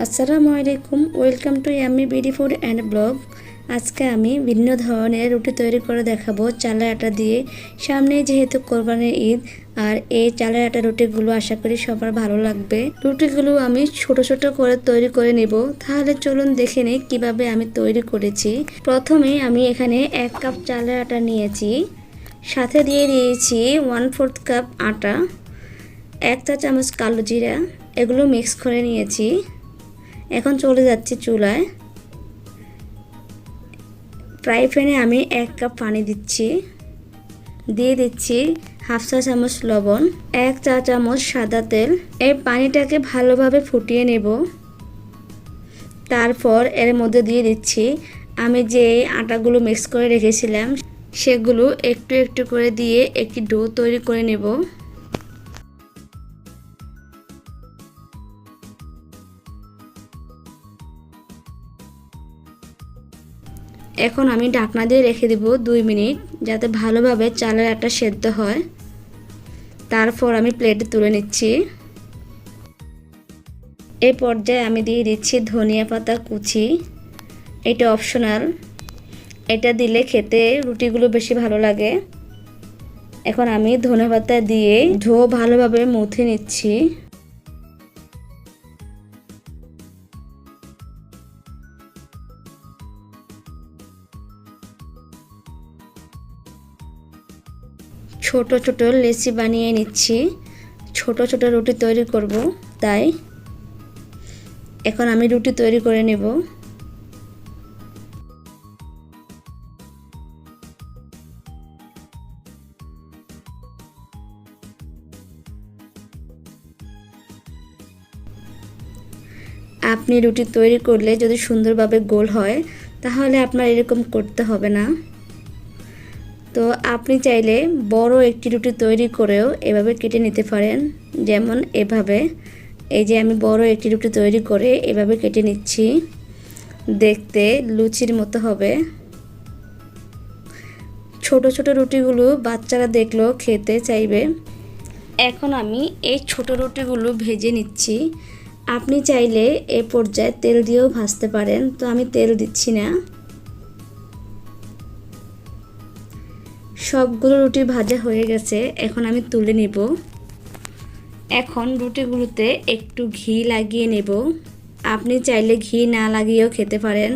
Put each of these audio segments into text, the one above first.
আসসালামু আলাইকুম, welcome to yummy BD food and blog. আজকে আমি ভিন্ন ধরনের রুটি তৈরি করে দেখাবো চালের আটা দিয়ে। সামনে যেহেতু কোরবানির ঈদ, আর এই চালের আটা রুটিগুলো আশা করি সবার ভালো লাগবে। রুটিগুলো আমি ছোট ছোট করে তৈরি করে নেব। তাহলে চলুন দেখে নিই কীভাবে আমি তৈরি করেছি। প্রথমে আমি এখানে 1 কাপ চালের আটা নিয়েছি, সাথে দিয়ে দিয়েছি 1/4 কাপ আটা, 1 চা চামচ কালো জিরা, এগুলো মিক্স করে নিয়েছি। এখন চলে যাচ্ছি চুলায়। ফ্রাই প্যানে আমি 1 কাপ পানি দিচ্ছি, দিয়ে দিচ্ছি 1/2 চা চামচ লবণ, 1 চা চামচ সাদা তেল। এই পানিটাকে ভালোভাবে ফুটিয়ে নেব। তারপর এর মধ্যে দিয়ে দিচ্ছি আমি যে আটাগুলো মিক্স করে রেখেছিলাম, সেগুলো একটু একটু করে দিয়ে একটি ডো তৈরি করে নেব। এখন আমি ঢাকনা দিয়ে রেখে দেব 2 মিনিট, যাতে ভালোভাবে চালের আটা সেদ্ধ হয়। তারপর আমি প্লেটে তুলে নিচ্ছি। এই পর্যায়ে আমি দিয়ে দিচ্ছি ধনিয়া পাতা কুচি। এটা অপশনাল, এটা দিলে খেতে রুটিগুলো বেশি ভালো লাগে। এখন আমি ধনিয়া পাতা দিয়ে ডো ভালোভাবে মুথে নিচ্ছি। ছোট ছোট লেচি বানিয়ে নিচ্ছি। ছোট ছোট রুটি তৈরি করব, তাই এখন আমি রুটি তৈরি করে নেব। আপনি রুটি তৈরি করলে যদি সুন্দরভাবে গোল হয়, তাহলে আপনার এরকম করতে হবে না। তো আপনি চাইলে বড় একটি রুটি তৈরি করেও এভাবে কেটে নিতে পারেন, যেমন এভাবে। এই যে আমি বড় একটি রুটি তৈরি করে এভাবে কেটে নিচ্ছি। দেখতে লুচির মতো হবে। ছোট ছোট রুটিগুলো বাচ্চারা দেখলেও খেতে চাইবে। এখন আমি এই ছোট রুটিগুলো ভেজে নিচ্ছি। আপনি চাইলে এ পর্যায়ে তেল দিয়েও ভাজতে পারেন, তো আমি তেল দিচ্ছি না। সবগুলো রুটি ভাজা হয়ে গেছে, এখন আমি তুলে নেব। এখন রুটিগুলোতে একটু ঘি লাগিয়ে নেব। আপনি চাইলে ঘি না লাগিয়েও খেতে পারেন।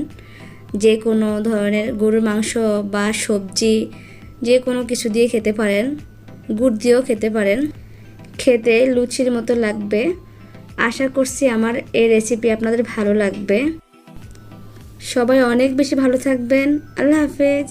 যে কোনো ধরনের গরুর মাংস বা সবজি, যে কোনো কিছু দিয়ে খেতে পারেন। গুড় দিয়েও খেতে পারেন। খেতে লুচির মতো লাগবে। আশা করছি আমার এই রেসিপি আপনাদের ভালো লাগবে। সবাই অনেক বেশি ভালো থাকবেন। আল্লাহ হাফেজ।